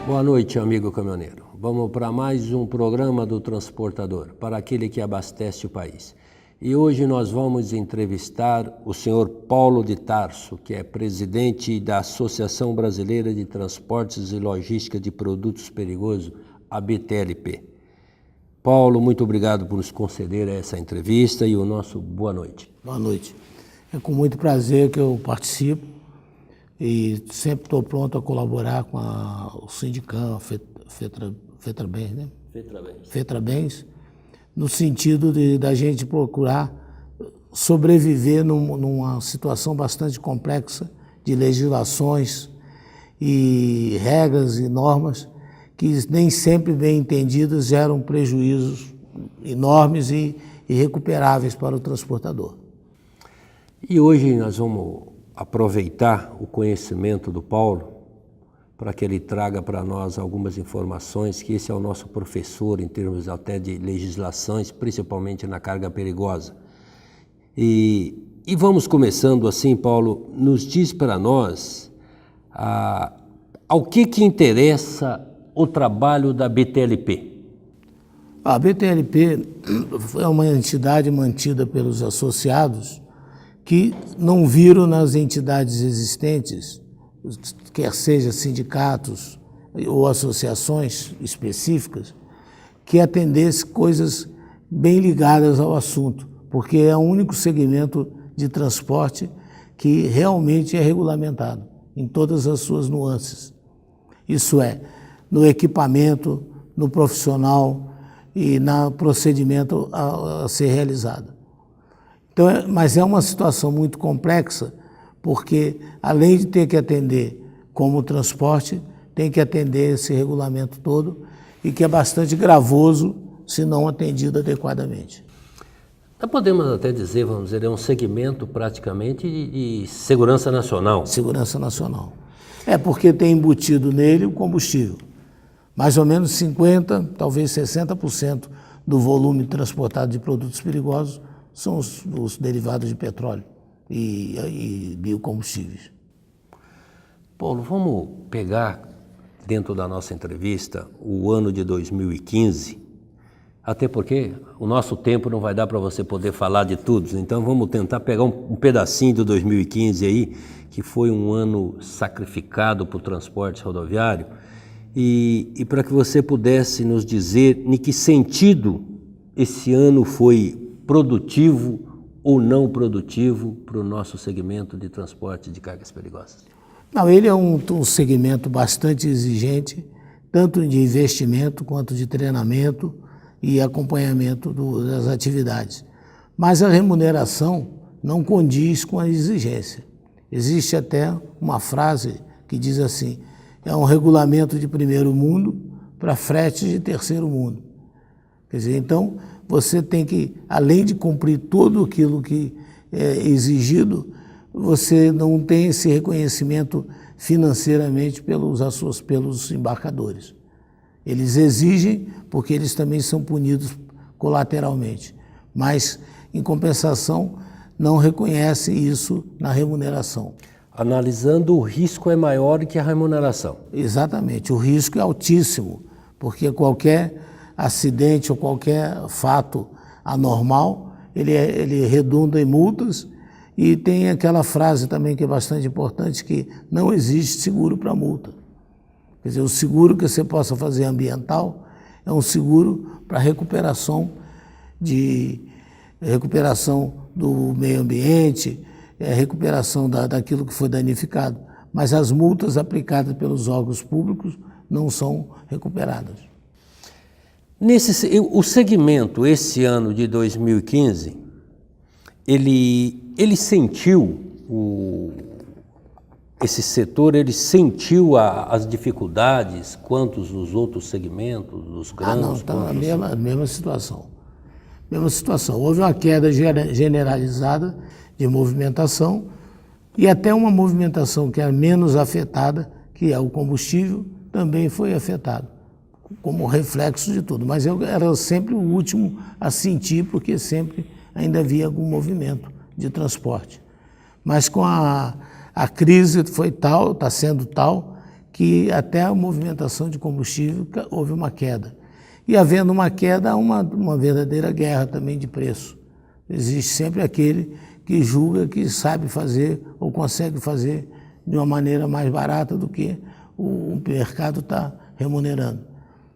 Boa noite, amigo caminhoneiro. Vamos para mais um programa do Transportador, para aquele que abastece o país. E hoje nós vamos entrevistar o senhor Paulo de Tarso, que é presidente da Associação Brasileira de Transportes e Logística de Produtos Perigosos, a BTLP. Paulo, muito obrigado por nos conceder essa entrevista e o nosso boa noite. Boa noite. É com muito prazer que eu participo e sempre estou pronto a colaborar com o Sindicam, FETRABENS, né? FETRABENS, no sentido da gente procurar sobreviver numa situação bastante complexa de legislações e regras e normas que nem sempre bem entendidas geram prejuízos enormes e irrecuperáveis para o transportador. E hoje nós vamos aproveitar o conhecimento do Paulo para que ele traga para nós algumas informações, que esse é o nosso professor em termos até de legislações, principalmente na carga perigosa. E vamos começando assim, Paulo, nos diz para nós ao que interessa o trabalho da BTLP. A BTLP é uma entidade mantida pelos associados que não viram nas entidades existentes, quer seja sindicatos ou associações específicas, que atendesse coisas bem ligadas ao assunto, porque é o único segmento de transporte que realmente é regulamentado em todas as suas nuances. Isso é, no equipamento, no profissional e no procedimento a ser realizado. Então, mas é uma situação muito complexa, porque além de ter que atender como transporte, tem que atender esse regulamento todo e que é bastante gravoso se não atendido adequadamente. Então podemos até dizer, vamos dizer, é um segmento praticamente de segurança nacional. Segurança nacional. É porque tem embutido nele o combustível. Mais ou menos 50%, talvez 60% do volume transportado de produtos perigosos são os derivados de petróleo e biocombustíveis. Paulo, vamos pegar dentro da nossa entrevista o ano de 2015, até porque o nosso tempo não vai dar para você poder falar de tudo, então vamos tentar pegar um pedacinho do 2015 aí, que foi um ano sacrificado para o transporte rodoviário, e para que você pudesse nos dizer em que sentido esse ano foi produtivo ou não produtivo para o nosso segmento de transporte de cargas perigosas? Não, ele é um segmento bastante exigente, tanto de investimento quanto de treinamento e acompanhamento das atividades. Mas a remuneração não condiz com a exigência. Existe até uma frase que diz assim: é um regulamento de primeiro mundo para frete de terceiro mundo. Quer dizer, então, você tem que, além de cumprir tudo aquilo que é exigido, você não tem esse reconhecimento financeiramente pelos embarcadores. Eles exigem porque eles também são punidos colateralmente, mas, em compensação, não reconhece isso na remuneração. Analisando, o risco é maior que a remuneração. Exatamente, o risco é altíssimo, porque qualquer acidente ou qualquer fato anormal, ele redunda em multas, e tem aquela frase também que é bastante importante, que não existe seguro para multa. Quer dizer, o seguro que você possa fazer ambiental é um seguro para recuperação do meio ambiente, recuperação daquilo que foi danificado, mas as multas aplicadas pelos órgãos públicos não são recuperadas. O segmento, esse ano de 2015, ele sentiu, esse setor, ele sentiu as dificuldades quantos os outros segmentos, os grãos? Não, está na mesma situação. Mesma situação. Houve uma queda generalizada de movimentação e até uma movimentação que é menos afetada, que é o combustível, também foi afetado, como reflexo de tudo, mas eu era sempre o último a sentir, porque sempre ainda havia algum movimento de transporte. Mas com a crise foi tal, está sendo tal, que até a movimentação de combustível houve uma queda. E havendo uma queda, há uma verdadeira guerra também de preço. Existe sempre aquele que julga que sabe fazer ou consegue fazer de uma maneira mais barata do que o mercado está remunerando.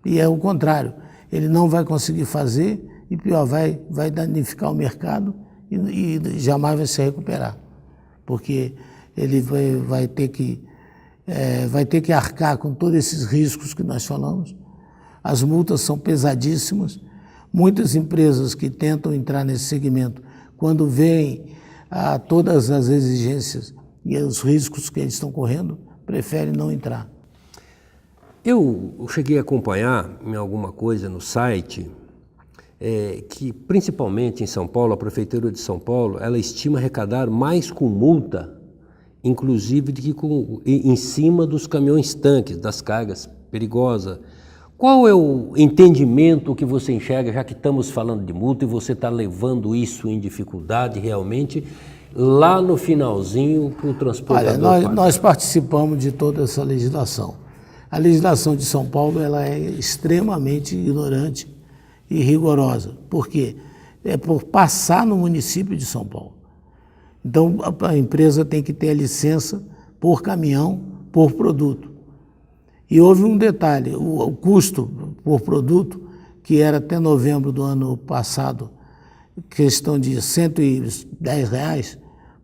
E é o contrário, ele não vai conseguir fazer e pior, vai danificar o mercado e jamais vai se recuperar, porque ele vai ter que arcar com todos esses riscos que nós falamos. As multas são pesadíssimas. Muitas empresas que tentam entrar nesse segmento, quando veem todas as exigências e os riscos que eles estão correndo, preferem não entrar. Eu cheguei a acompanhar em alguma coisa no site que, principalmente em São Paulo, a Prefeitura de São Paulo, ela estima arrecadar mais com multa, inclusive, do que em cima dos caminhões-tanques, das cargas perigosas. Qual é o entendimento que você enxerga, já que estamos falando de multa e você está levando isso em dificuldade realmente, lá no finalzinho para o transportador? Olha, nós participamos de toda essa legislação. A legislação de São Paulo ela é extremamente ignorante e rigorosa. Por quê? É por passar no município de São Paulo. Então, a empresa tem que ter a licença por caminhão, por produto. E houve um detalhe, o custo por produto, que era até novembro do ano passado, questão de R$110,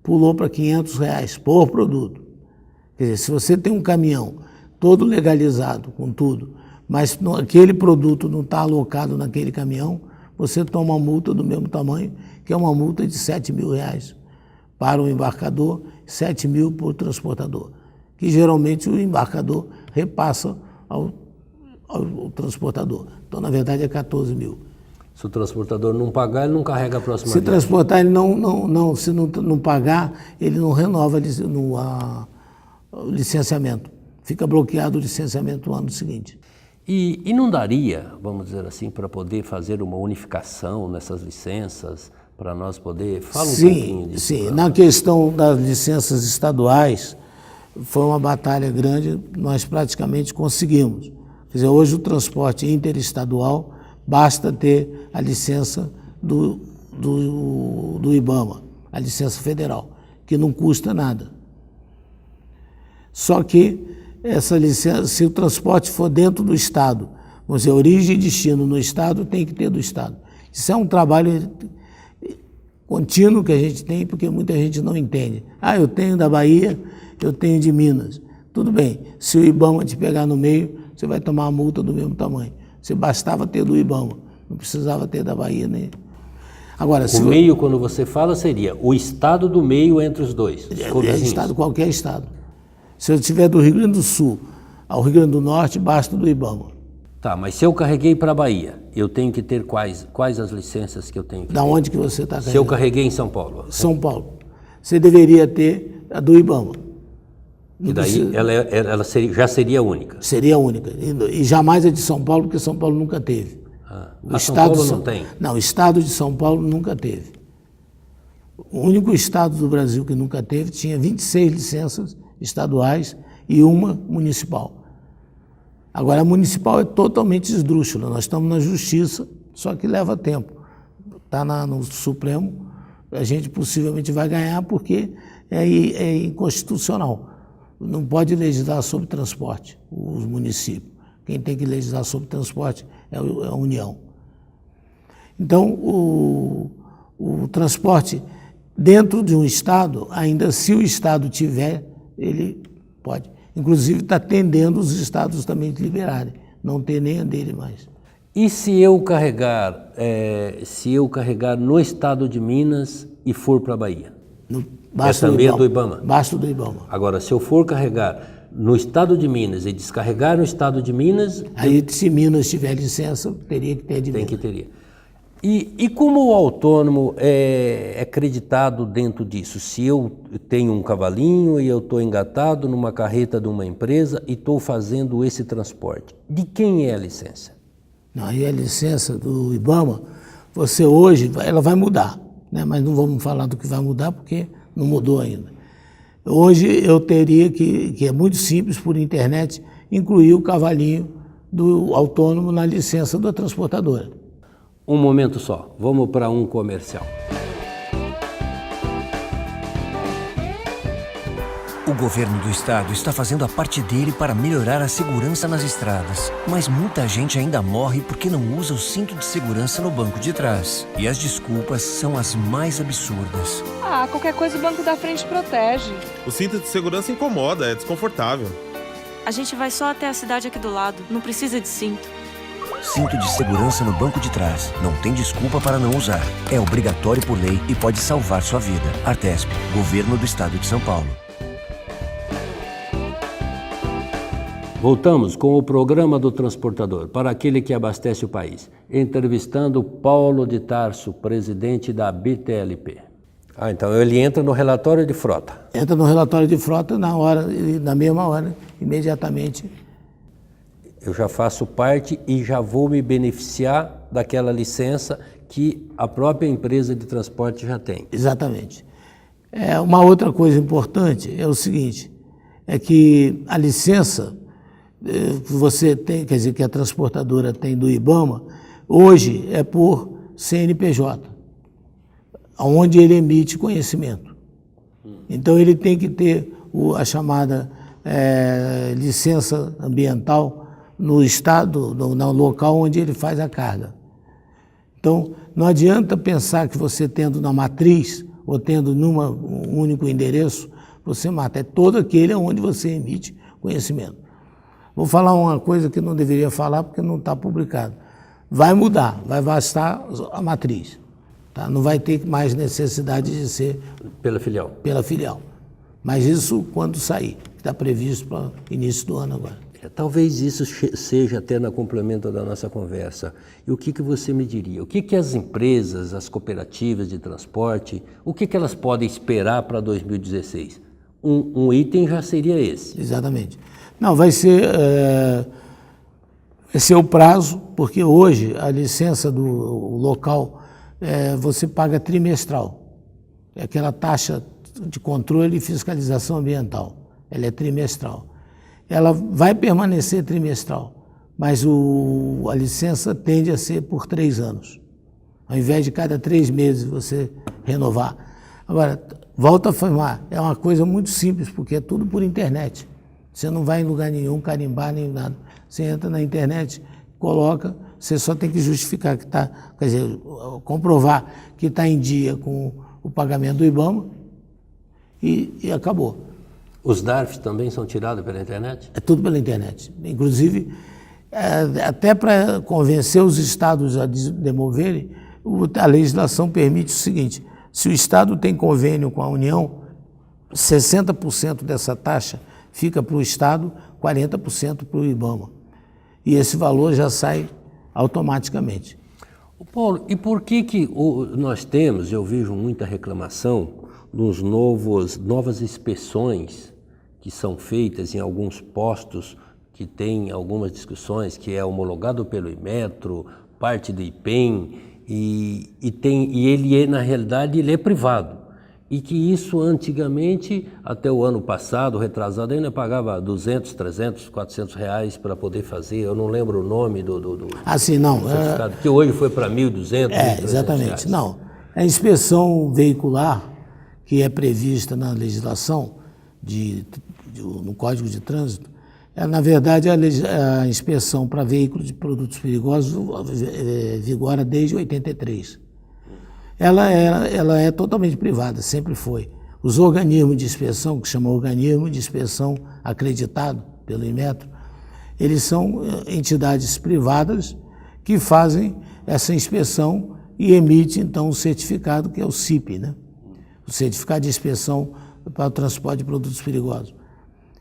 pulou para R$500 por produto. Quer dizer, se você tem um caminhão todo legalizado com tudo, mas aquele produto não está alocado naquele caminhão, você toma uma multa do mesmo tamanho, que é uma multa de R$7 mil para o embarcador, 7 mil por transportador, que geralmente o embarcador repassa ao transportador. Então, na verdade, é 14 mil. Se o transportador não pagar, ele não carrega a próxima Se viagem. transportar, ele se não pagar, ele não renova o licenciamento. Fica bloqueado o licenciamento no ano seguinte. E não daria, vamos dizer assim, para poder fazer uma unificação nessas licenças, para nós poder... Fala um pouquinho disso. Sim, na questão das licenças estaduais, foi uma batalha grande, nós praticamente conseguimos. Quer dizer, hoje o transporte interestadual basta ter a licença do IBAMA, a licença federal, que não custa nada. Só que essa licença, se o transporte for dentro do Estado, vamos dizer, origem e destino no Estado, tem que ter do Estado. Isso é um trabalho contínuo que a gente tem, porque muita gente não entende. Eu tenho da Bahia, eu tenho de Minas. Tudo bem, se o IBAMA te pegar no meio, você vai tomar uma multa do mesmo tamanho. Você bastava ter do IBAMA, não precisava ter da Bahia nem... Agora, o meio, quando você fala, seria o estado do meio entre os dois. Estado, qualquer estado. Se eu estiver do Rio Grande do Sul ao Rio Grande do Norte, basta do IBAMA. Tá, mas se eu carreguei para a Bahia, eu tenho que ter quais as licenças que eu tenho que ter? Da onde que você está carregando? Se eu carreguei em São Paulo. São Paulo. Você deveria ter a do IBAMA. E daí ela já seria única? Seria única. E jamais a de São Paulo, porque São Paulo nunca teve. São Paulo não tem? Não, o estado de São Paulo nunca teve. O único estado do Brasil que nunca teve tinha 26 licenças estaduais e uma municipal. Agora, a municipal é totalmente esdrúxula. Nós estamos na justiça, só que leva tempo. Está no Supremo, a gente possivelmente vai ganhar porque é inconstitucional. Não pode legislar sobre transporte, os municípios. Quem tem que legislar sobre transporte é a União. Então, o transporte dentro de um estado, ainda se o estado tiver, ele pode. Inclusive está tendendo os estados também de liberarem, não ter nem a dele mais. E se eu carregar no estado de Minas e for para a Bahia? Também é do IBAMA? Basta do IBAMA. Agora, se eu for carregar no estado de Minas e descarregar no estado de Minas... Aí, se Minas tiver licença, teria que ter de Minas. Tem que teria. E como o autônomo é acreditado dentro disso? Se eu tenho um cavalinho e eu estou engatado numa carreta de uma empresa e estou fazendo esse transporte, de quem é a licença? Não, aí a licença do IBAMA, você hoje, ela vai mudar, né? Mas não vamos falar do que vai mudar porque não mudou ainda. Hoje eu teria que é muito simples, por internet, incluir o cavalinho do autônomo na licença da transportadora. Um momento só, vamos para um comercial. O governo do estado está fazendo a parte dele para melhorar a segurança nas estradas. Mas muita gente ainda morre porque não usa o cinto de segurança no banco de trás. E as desculpas são as mais absurdas. Ah, qualquer coisa o banco da frente protege. O cinto de segurança incomoda, é desconfortável. A gente vai só até a cidade aqui do lado, não precisa de cinto. Cinto de segurança no banco de trás. Não tem desculpa para não usar. É obrigatório por lei e pode salvar sua vida. Artesp, Governo do Estado de São Paulo. Voltamos com o programa do transportador, para aquele que abastece o país, entrevistando Paulo de Tarso, presidente da BTLP. Então ele entra no relatório de frota. Entra no relatório de frota na mesma hora, imediatamente. Eu já faço parte e já vou me beneficiar daquela licença que a própria empresa de transporte já tem. Exatamente. Uma outra coisa importante é o seguinte, é que a licença que você tem, quer dizer, que a transportadora tem do IBAMA, hoje é por CNPJ, onde ele emite conhecimento. Então ele tem que ter a chamada licença ambiental no estado, no local onde ele faz a carga. Então não adianta pensar que você tendo na matriz ou tendo num único endereço, você mata. É todo aquele onde você emite conhecimento. Vou falar uma coisa que não deveria falar porque não está publicado. Vai mudar, vai bastar a matriz. Tá? Não vai ter mais necessidade de ser pela filial. Pela filial. Mas isso quando sair, está previsto para início do ano agora. Talvez isso seja até no complemento da nossa conversa. E o que você me diria? O que as empresas, as cooperativas de transporte, o que elas podem esperar para 2016? Um item já seria esse. Exatamente. Não, vai ser o prazo, porque hoje a licença do local você paga trimestral. É aquela taxa de controle e fiscalização ambiental. Ela é trimestral. Ela vai permanecer trimestral, mas a licença tende a ser por 3 anos. Ao invés de cada 3 meses você renovar. Agora, volto a afirmar, é uma coisa muito simples, porque é tudo por internet. Você não vai em lugar nenhum carimbar nem nada. Você entra na internet, coloca, você só tem que justificar que está, quer dizer, comprovar que está em dia com o pagamento do IBAMA e acabou. Os DARFs também são tirados pela internet? É tudo pela internet. Inclusive, até para convencer os estados a demoverem, a legislação permite o seguinte: se o estado tem convênio com a União, 60% dessa taxa fica para o estado, 40% para o IBAMA. E esse valor já sai automaticamente. Paulo, e por que nós temos, eu vejo muita reclamação, nos novas inspeções que são feitas em alguns postos que tem algumas discussões, que é homologado pelo Inmetro, parte do IPEM, e ele na realidade, ele é privado. E que isso antigamente, até o ano passado, retrasado, ainda pagava 200, 300, 400 reais para poder fazer, eu não lembro o nome do assim, não, certificado, que hoje foi para 1.200, 1.300 exatamente, reais. Não. A inspeção veicular, que é prevista na legislação, no Código de Trânsito, na verdade, a inspeção para veículos de produtos perigosos vigora desde 83. Ela é totalmente privada, sempre foi. Os organismos de inspeção, que chamam organismo de inspeção acreditado pelo Inmetro, eles são entidades privadas que fazem essa inspeção e emitem, então, o certificado, que é o CIP, né? O Certificado de Inspeção para o Transporte de Produtos Perigosos.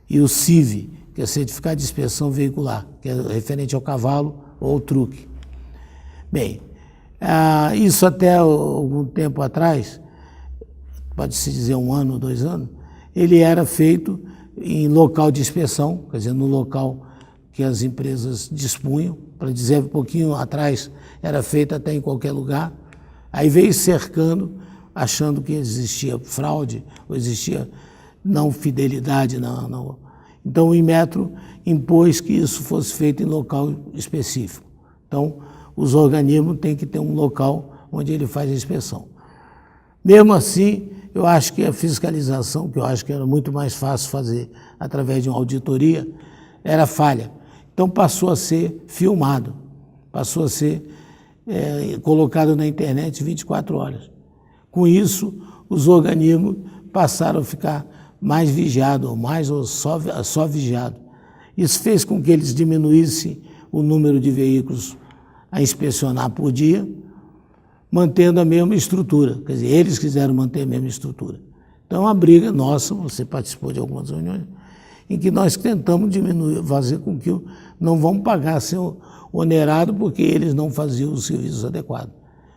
E o CIV, que é o Certificado de Inspeção Veicular, que é referente ao cavalo ou ao truque. Bem, isso até algum tempo atrás, pode-se dizer 1 ano, 2 anos, ele era feito em local de inspeção, quer dizer, no local que as empresas dispunham. Para dizer um pouquinho atrás, era feito até em qualquer lugar. Aí veio cercando, achando que existia fraude, ou existia não fidelidade. Não. Então o Inmetro impôs que isso fosse feito em local específico. Então os organismos têm que ter um local onde ele faz a inspeção. Mesmo assim, eu acho que a fiscalização, que eu acho que era muito mais fácil fazer através de uma auditoria, era falha. Então passou a ser filmado, passou a ser colocado na internet 24 horas. Com isso, os organismos passaram a ficar mais vigiados, ou só vigiados. Isso fez com que eles diminuíssem o número de veículos a inspecionar por dia, mantendo a mesma estrutura. Quer dizer, eles quiseram manter a mesma estrutura. Então, a briga nossa, você participou de algumas reuniões, em que nós tentamos diminuir, fazer com que não vão pagar ser onerado porque eles não faziam os serviços adequados.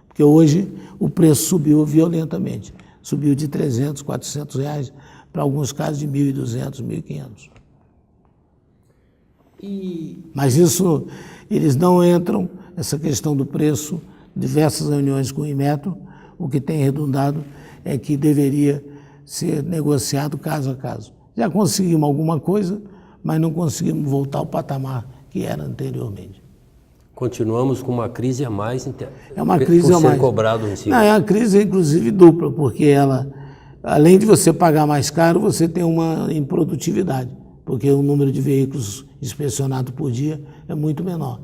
Porque hoje o preço subiu violentamente. Subiu de 300, 400 reais, para alguns casos de 1.200, 1.500. Mas isso, eles não entram, essa questão do preço, diversas reuniões com o Inmetro, o que tem redundado é que deveria ser negociado caso a caso. Já conseguimos alguma coisa, mas não conseguimos voltar ao patamar que era anteriormente. Continuamos com uma crise a mais. É uma crise a mais. Por ser cobrado em cima. Não, é uma crise, inclusive, dupla, porque ela, além de você pagar mais caro, você tem uma improdutividade, porque o número de veículos inspecionados por dia é muito menor.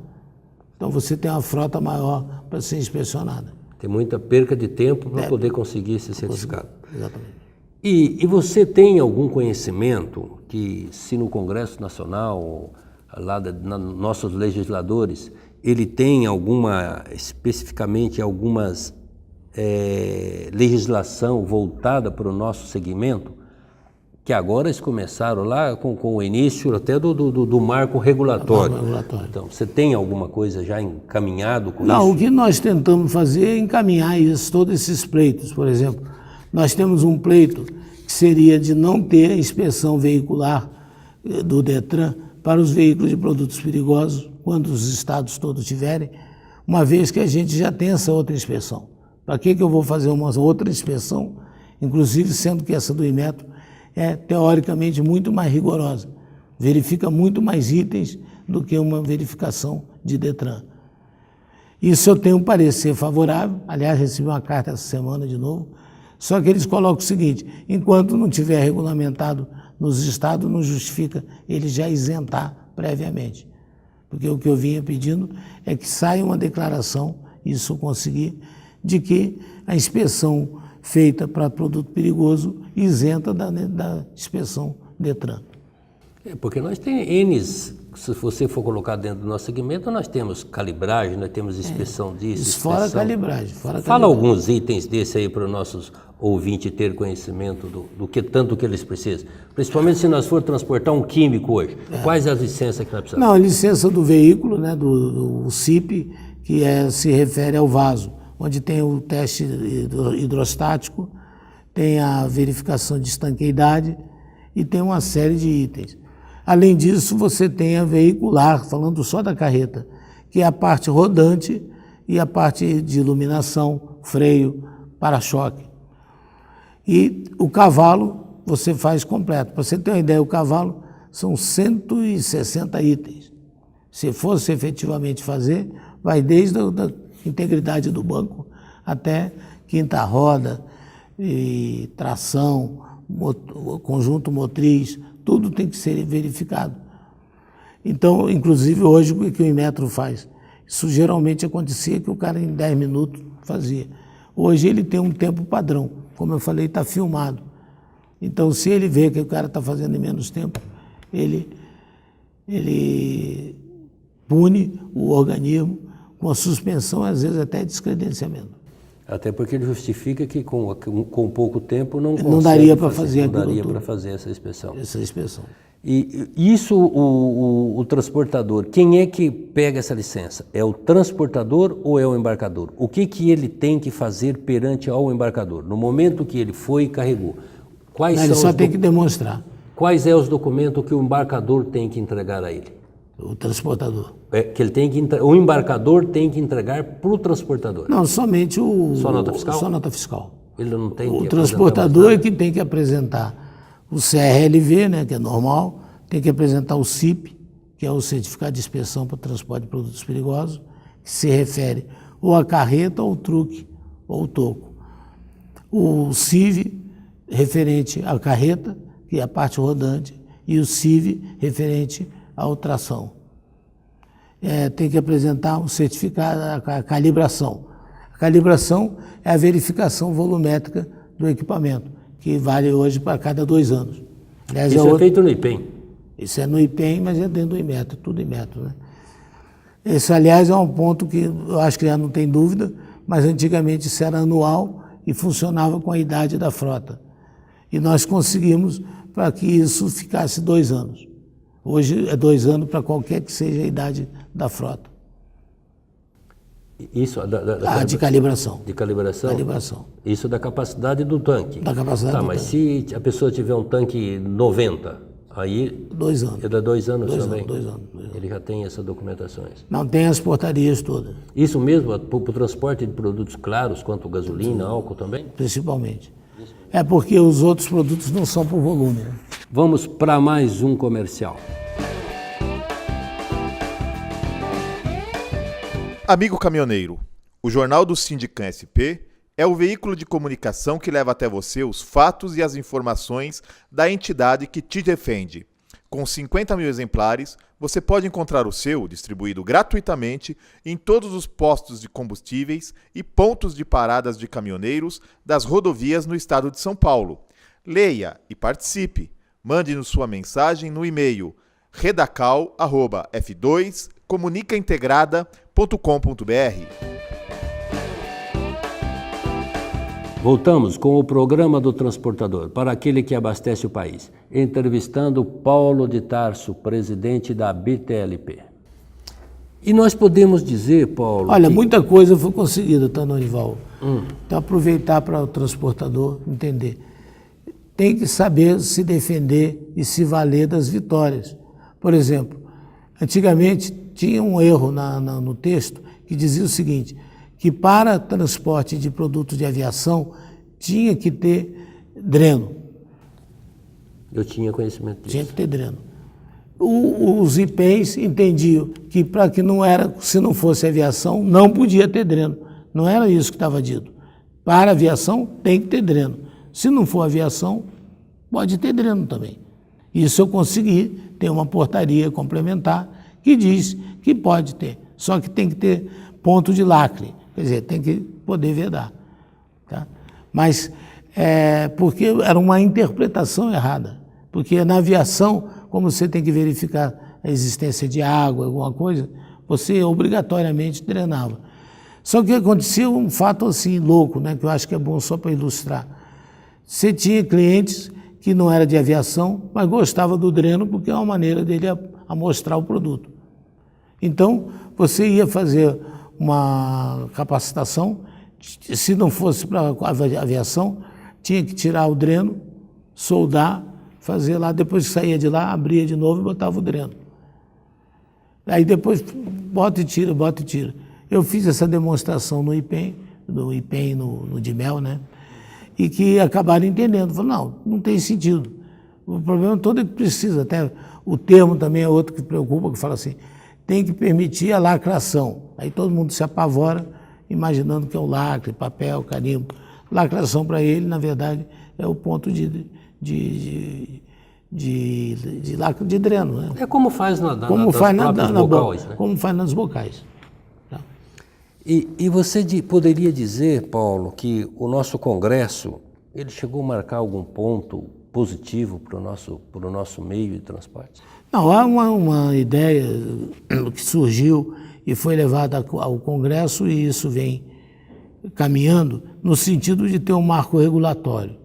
Então você tem uma frota maior para ser inspecionada. Tem muita perca de tempo para poder conseguir esse certificado. Exatamente. E você tem algum conhecimento que, se no Congresso Nacional, lá nossos legisladores, ele tem especificamente algumas legislação voltada para o nosso segmento, que agora eles começaram lá com o início até do marco regulatório. Então, você tem alguma coisa já encaminhado com isso? Não, o que nós tentamos fazer é encaminhar todos esses pleitos. Por exemplo, nós temos um pleito que seria de não ter a inspeção veicular do DETRAN para os veículos de produtos perigosos, quando os estados todos tiverem, uma vez que a gente já tem essa outra inspeção. Para que eu vou fazer uma outra inspeção, inclusive sendo que essa do Inmetro é teoricamente muito mais rigorosa, verifica muito mais itens do que uma verificação de DETRAN. Isso eu tenho um parecer favorável, aliás, recebi uma carta essa semana de novo, só que eles colocam o seguinte: enquanto não tiver regulamentado nos estados, não justifica ele já isentar previamente. Porque o que eu vinha pedindo é que saia uma declaração, isso eu consegui, de que a inspeção feita para produto perigoso isenta da inspeção DETRAN. Porque nós temos se você for colocar dentro do nosso segmento, nós temos calibragem, nós temos inspeção disso. Isso fora calibragem. Fala alguns itens desse aí para os nossos ouvintes ter conhecimento do que tanto que eles precisam. Principalmente se nós for transportar um químico hoje. Quais as licenças que nós precisamos? Não, a licença do veículo, né, do CIP, que se refere ao vaso, onde tem o teste hidrostático, tem a verificação de estanqueidade e tem uma série de itens. Além disso, você tem a veicular, falando só da carreta, que é a parte rodante e a parte de iluminação, freio, para-choque. E o cavalo você faz completo. Para você ter uma ideia, o cavalo são 160 itens. Se fosse efetivamente fazer, vai desde a integridade do banco até quinta roda, e tração, conjunto motriz, tudo tem que ser verificado. Então, inclusive hoje, o que o Inmetro faz? Isso geralmente acontecia que o cara em 10 minutos fazia. Hoje ele tem um tempo padrão, como eu falei, está filmado. Então, se ele vê que o cara está fazendo em menos tempo, ele pune o organismo com a suspensão, às vezes até descredenciamento. Até porque ele justifica que com pouco tempo não daria para fazer essa inspeção. Essa inspeção. E isso, o transportador, quem é que pega essa licença? É o transportador ou é o embarcador? O que ele tem que fazer perante ao embarcador? No momento que ele foi e carregou, ele só tem que demonstrar. Quais são os documentos que o embarcador tem que entregar a ele? O transportador. O embarcador tem que entregar para o transportador? Não, somente Só nota fiscal? Só nota fiscal. Ele não tem o transportador é que tem que apresentar o CRLV, né, que é normal, tem que apresentar o CIP, que é o Certificado de Inspeção para o Transporte de Produtos Perigosos, que se refere ou à carreta, ou ao truque, ou ao toco. O CIV, referente à carreta, que é a parte rodante, e o CIV, referente à tração. Tem que apresentar o certificado, a calibração. A calibração é a verificação volumétrica do equipamento, que vale hoje para cada 2 anos. Aliás, Isso é feito no IPEM. Isso é no IPEM, mas é dentro do Inmetro, tudo Inmetro, né? Esse, aliás, é um ponto que eu acho que já não tem dúvida, mas antigamente isso era anual e funcionava com a idade da frota. E nós conseguimos para que isso ficasse 2 anos. Hoje é 2 anos para qualquer que seja a idade da frota. Isso De calibração. De calibração? Calibração. Isso da capacidade do tanque. Da capacidade do mas tanque. se a pessoa tiver um tanque 90, aí 2 anos. ele dá 2 anos 2 também? anos, 2 anos. Ele já tem essas documentações. Não tem as portarias todas, Isso mesmo para o transporte de produtos claros, quanto gasolina, álcool também? principalmente. É porque os outros produtos não são por volume, né? Vamos para mais um comercial. Amigo caminhoneiro, o Jornal do Sindicam SP é o veículo de comunicação que leva até você os fatos e as informações da entidade que te defende. Com 50 mil exemplares, você pode encontrar o seu distribuído gratuitamente em todos os postos de combustíveis e pontos de paradas de caminhoneiros das rodovias no estado de São Paulo. Leia e participe. Mande-nos sua mensagem no e-mail redacal@f2comunicaintegrada.com.br. Voltamos com o programa do transportador, para aquele que abastece o país, entrevistando Paulo de Tarso, presidente da BTLP. E nós podemos dizer, Paulo... Olha, muita coisa foi conseguida, tá, Norival? Então, aproveitar para o transportador entender. Tem que saber se defender e se valer das vitórias. Por exemplo, antigamente tinha um erro no texto que dizia o seguinte, que para transporte de produtos de aviação tinha que ter dreno. Eu tinha conhecimento disso. Tinha que ter dreno. Os IPEs entendiam que para que não era, se não fosse aviação, não podia ter dreno. Não era isso que estava dito. Para aviação tem que ter dreno. Se não for aviação, pode ter dreno também. Isso eu consegui ter uma portaria complementar que diz que pode ter. Só que tem que ter ponto de lacre. Quer dizer, tem que poder vedar. Tá? Mas porque era uma interpretação errada. Porque na aviação, como você tem que verificar a existência de água, alguma coisa, você obrigatoriamente drenava. Só que acontecia um fato assim louco, né, que eu acho que é bom só para ilustrar. Você tinha clientes que não era de aviação, mas gostava do dreno porque é uma maneira dele amostrar o produto. Então, você ia fazer uma capacitação, se não fosse para a aviação, tinha que tirar o dreno, soldar, fazer lá, depois que saía de lá, abria de novo e botava o dreno. Aí depois, bota e tira, bota e tira. Eu fiz essa demonstração no IPEM, no DIMEL, né? E que acabaram entendendo. Falaram, não tem sentido. O problema todo é que precisa, até o termo também é outro que preocupa, que fala assim, tem que permitir a lacração. Aí todo mundo se apavora, imaginando que é o lacre, papel, carimbo. Lacração para ele, na verdade, é o ponto de lacre de dreno. Né? É como faz nas bocais, né? Como faz nas bocais. Tá? E você poderia dizer, Paulo, que o nosso Congresso, ele chegou a marcar algum ponto positivo para o nosso meio de transporte? Não, há uma ideia que surgiu e foi levada ao Congresso e isso vem caminhando no sentido de ter um marco regulatório.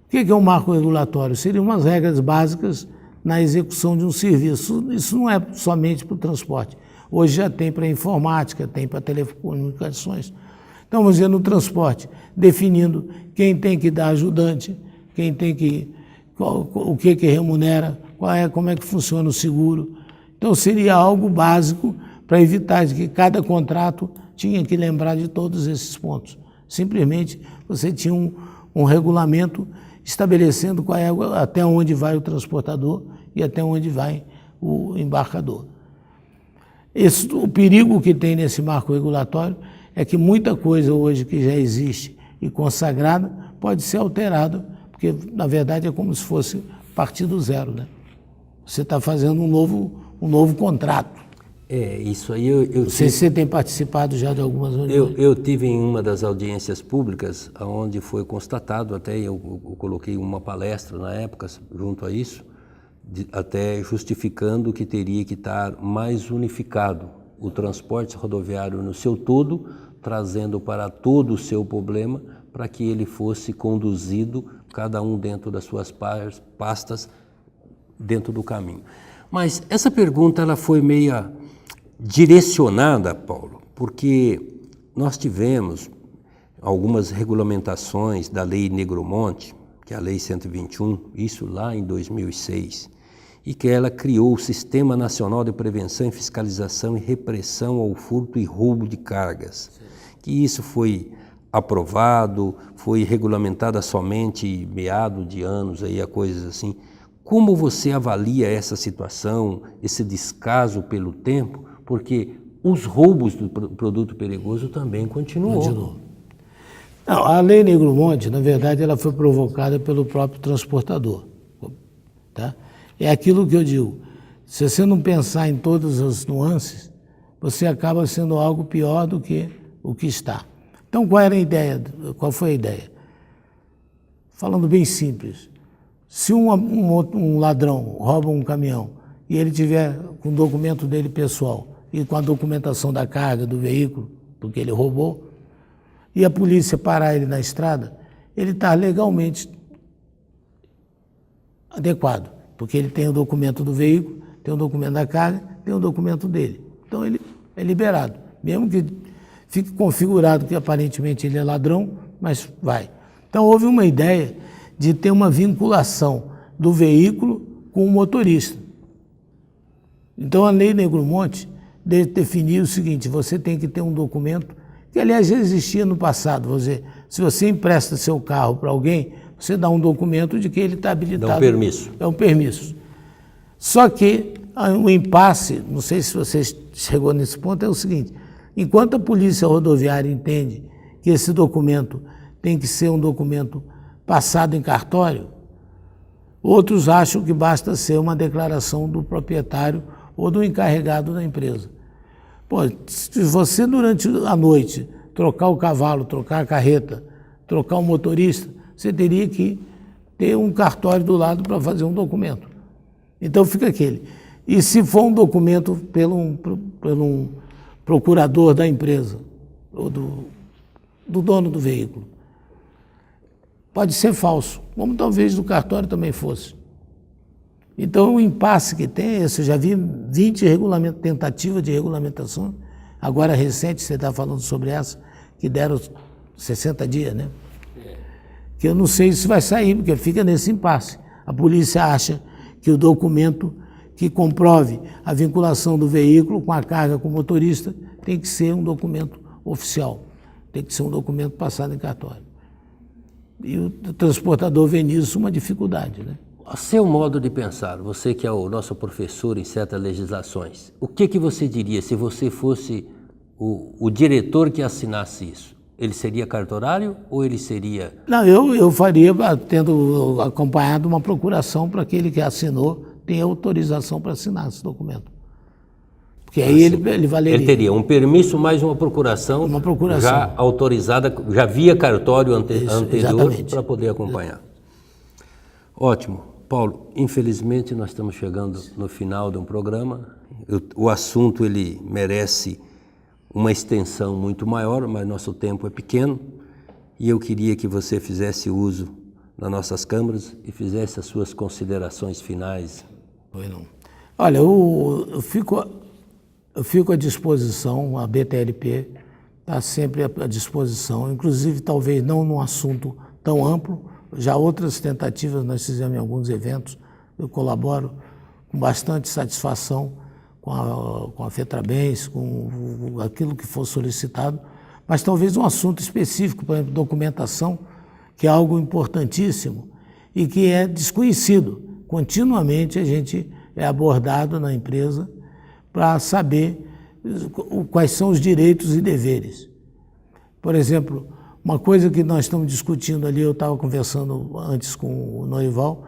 O que é um marco regulatório? Seriam umas regras básicas na execução de um serviço. Isso não é somente para o transporte. Hoje já tem para a informática, tem para telecomunicações. Então, vamos dizer, no transporte, definindo quem tem que dar ajudante, quem tem que... o que remunera, como é que funciona o seguro. Então, seria algo básico para evitar que cada contrato tinha que lembrar de todos esses pontos. Simplesmente, você tinha um regulamento estabelecendo até onde vai o transportador e até onde vai o embarcador. O perigo que tem nesse marco regulatório é que muita coisa hoje que já existe e consagrada pode ser alterada, porque na verdade é como se fosse partir do zero, né? Você está fazendo um novo contrato. Isso aí eu Não sei se você tem participado já de algumas reuniões. Eu tive em uma das audiências públicas, onde foi constatado, até eu coloquei uma palestra na época junto a isso, até justificando que teria que estar mais unificado o transporte rodoviário no seu todo, trazendo para todo o seu problema, para que ele fosse conduzido, cada um dentro das suas pastas, dentro do caminho. Mas essa pergunta ela foi meio direcionada, Paulo, porque nós tivemos algumas regulamentações da Lei Negromonte, que é a Lei 121, isso lá em 2006, e que ela criou o Sistema Nacional de Prevenção e Fiscalização e Repressão ao Furto e Roubo de Cargas. Que isso foi aprovado, foi regulamentada somente em meados de anos, aí, a coisas assim. Como você avalia essa situação, esse descaso pelo tempo? Porque os roubos do produto perigoso também continuou. Não, a Lei Negromonte, na verdade, ela foi provocada pelo próprio transportador. Tá? É aquilo que eu digo, se você não pensar em todas as nuances, você acaba sendo algo pior do que o que está. Então, qual foi a ideia? Falando bem simples, se um ladrão rouba um caminhão e ele tiver com o documento dele pessoal e com a documentação da carga do veículo, porque ele roubou, e a polícia parar ele na estrada, ele está legalmente adequado, porque ele tem o documento do veículo, tem o documento da carga, tem o documento dele. Então ele é liberado, mesmo que fique configurado que aparentemente ele é ladrão, mas vai. Então houve uma ideia de ter uma vinculação do veículo com o motorista. Então a Lei Negromonte definiu o seguinte, você tem que ter um documento, que aliás já existia no passado, se você empresta seu carro para alguém, você dá um documento de que ele está habilitado. Dá um permisso. É um permisso. Só que o impasse, não sei se você chegou nesse ponto, é o seguinte, enquanto a Polícia Rodoviária entende que esse documento tem que ser um documento passado em cartório, outros acham que basta ser uma declaração do proprietário ou do encarregado da empresa. Pô, se você durante a noite trocar o cavalo, trocar a carreta, trocar o motorista, você teria que ter um cartório do lado para fazer um documento. Então fica aquele. E se for um documento pelo um procurador da empresa, ou do dono do veículo, pode ser falso, como talvez do cartório também fosse. Então o impasse que tem é esse, eu já vi 20 tentativas de regulamentação, agora recente, você está falando sobre essa, que deram 60 dias, né? Que eu não sei se vai sair, porque fica nesse impasse. A polícia acha que o documento que comprove a vinculação do veículo com a carga com o motorista tem que ser um documento oficial, tem que ser um documento passado em cartório. E o transportador vê nisso uma dificuldade, né? A seu modo de pensar, você que é o nosso professor em certas legislações, o que você diria se você fosse o diretor que assinasse isso? Ele seria cartorário ou ele seria... Não, eu faria, tendo acompanhado uma procuração para aquele que assinou tenha autorização para assinar esse documento. Porque aí ele valeria. Ele teria um permisso mais uma procuração já autorizada, já via cartório anterior para poder acompanhar. Ótimo. Paulo, infelizmente nós estamos chegando no final de um programa. O assunto ele merece uma extensão muito maior, mas nosso tempo é pequeno e eu queria que você fizesse uso das nossas câmaras e fizesse as suas considerações finais. Olha, eu fico à disposição, a BTLP está sempre à disposição, inclusive talvez não num assunto tão amplo, já outras tentativas nós fizemos em alguns eventos, eu colaboro com bastante satisfação com a FETRABENS, com aquilo que for solicitado, mas talvez um assunto específico, por exemplo, documentação, que é algo importantíssimo e que é desconhecido. Continuamente a gente é abordado na empresa para saber quais são os direitos e deveres. Por exemplo, uma coisa que nós estamos discutindo ali, eu estava conversando antes com o Norival,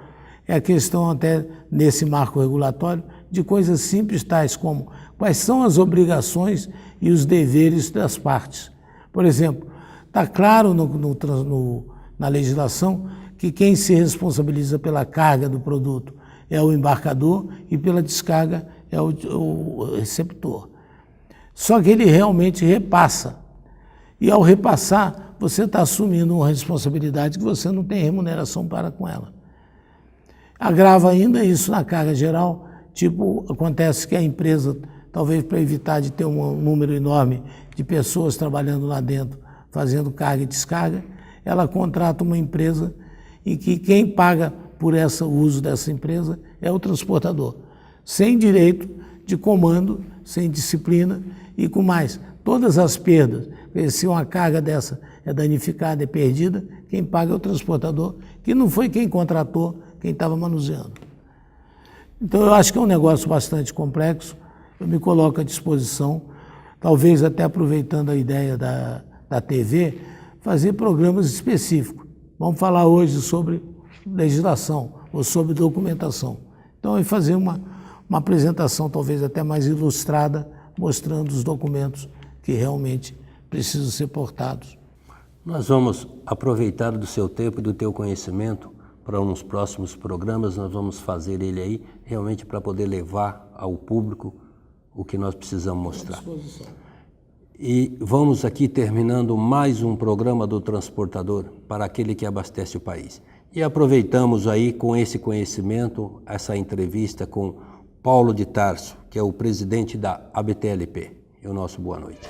é a questão até nesse marco regulatório de coisas simples tais como quais são as obrigações e os deveres das partes. Por exemplo, está claro na legislação que quem se responsabiliza pela carga do produto é o embarcador e pela descarga é o receptor. Só que ele realmente repassa. E ao repassar, você está assumindo uma responsabilidade que você não tem remuneração para com ela. Agrava ainda isso na carga geral, tipo, acontece que a empresa, talvez para evitar de ter um número enorme de pessoas trabalhando lá dentro, fazendo carga e descarga, ela contrata uma empresa em que quem paga por o uso dessa empresa é o transportador, sem direito de comando, sem disciplina e com mais. Todas as perdas, se uma carga dessa é danificada, é perdida, quem paga é o transportador, que não foi quem contratou, quem estava manuseando. Então eu acho que é um negócio bastante complexo, eu me coloco à disposição, talvez até aproveitando a ideia da TV, fazer programas específicos. Vamos falar hoje sobre legislação ou sobre documentação. Então é fazer uma apresentação talvez até mais ilustrada, mostrando os documentos que realmente precisam ser portados. Nós vamos aproveitar do seu tempo e do teu conhecimento para uns próximos programas, nós vamos fazer ele aí realmente para poder levar ao público o que nós precisamos mostrar. E vamos aqui terminando mais um programa do Transportador para aquele que abastece o país. E aproveitamos aí com esse conhecimento, essa entrevista com Paulo de Tarso, que é o presidente da ABTLP. E o nosso boa noite.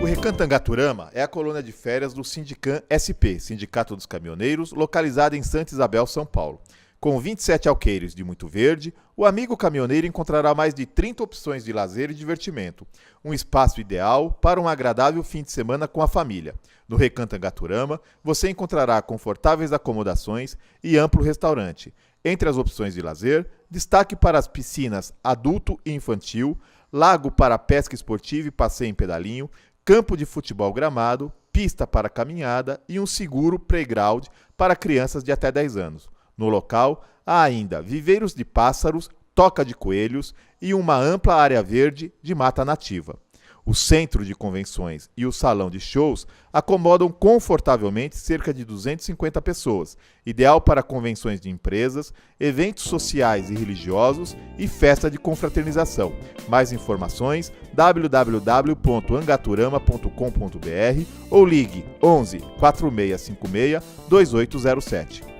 O Recantangaturama é a colônia de férias do Sindicam SP, Sindicato dos Caminhoneiros, localizada em Santa Isabel, São Paulo. Com 27 alqueires de Muito Verde, o amigo caminhoneiro encontrará mais de 30 opções de lazer e divertimento. Um espaço ideal para um agradável fim de semana com a família. No Recantangaturama, você encontrará confortáveis acomodações e amplo restaurante. Entre as opções de lazer, destaque para as piscinas adulto e infantil, lago para pesca esportiva e passeio em pedalinho, campo de futebol gramado, pista para caminhada e um seguro playground para crianças de até 10 anos. No local, há ainda viveiros de pássaros, toca de coelhos e uma ampla área verde de mata nativa. O centro de convenções e o salão de shows acomodam confortavelmente cerca de 250 pessoas, ideal para convenções de empresas, eventos sociais e religiosos e festa de confraternização. Mais informações www.angaturama.com.br ou ligue 11 4656 2807.